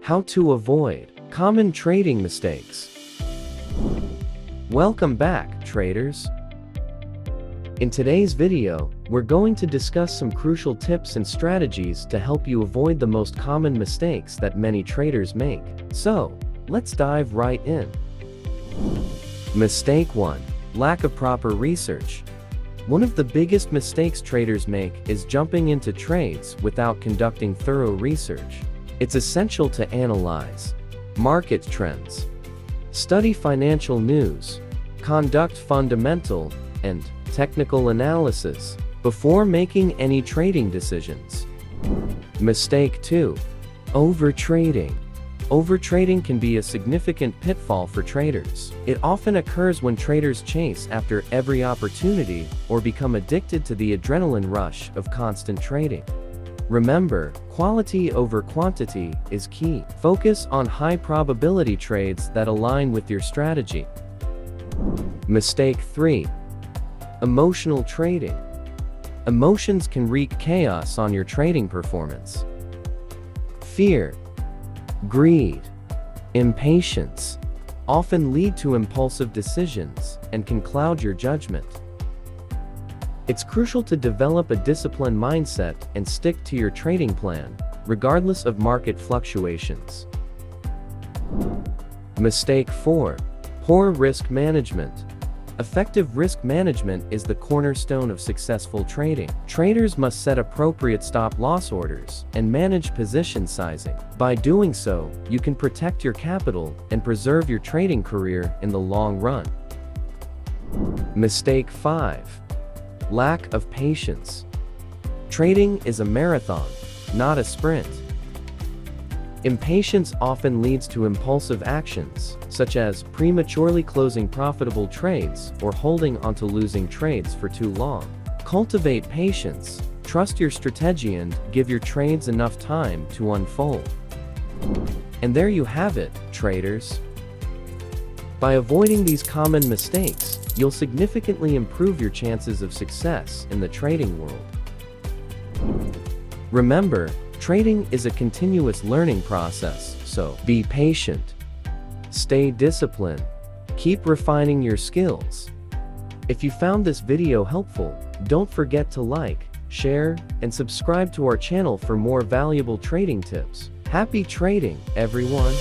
How to avoid common trading mistakes. Welcome back, traders. In today's video, we're going to discuss some crucial tips and strategies to help you avoid the most common mistakes that many traders make. So, let's dive right in. Mistake 1. Lack of proper research. One of the biggest mistakes traders make is jumping into trades without conducting thorough research. It's essential to analyze market trends, study financial news, conduct fundamental and technical analysis before making any trading decisions. Mistake 2. Overtrading. Overtrading can be a significant pitfall for traders. It often occurs when traders chase after every opportunity or become addicted to the adrenaline rush of constant trading. Remember, quality over quantity is key. Focus on high probability trades that align with your strategy. Mistake 3. Emotional trading. Emotions can wreak chaos on your trading performance. Fear, greed, impatience often lead to impulsive decisions and can cloud your judgment. It's crucial to develop a disciplined mindset and stick to your trading plan, regardless of market fluctuations. Mistake 4. Poor risk management. Effective risk management is the cornerstone of successful trading. Traders must set appropriate stop-loss orders and manage position sizing. By doing so, you can protect your capital and preserve your trading career in the long run. Mistake 5. Lack of patience. Trading is a marathon, not a sprint. Impatience often leads to impulsive actions, such as prematurely closing profitable trades or holding onto losing trades for too long. Cultivate patience, trust your strategy, and give your trades enough time to unfold. And there you have it, traders. By avoiding these common mistakes, you'll significantly improve your chances of success in the trading world. Remember, trading is a continuous learning process, so be patient, stay disciplined, keep refining your skills. If you found this video helpful, don't forget to like, share, and subscribe to our channel for more valuable trading tips. Happy trading, everyone!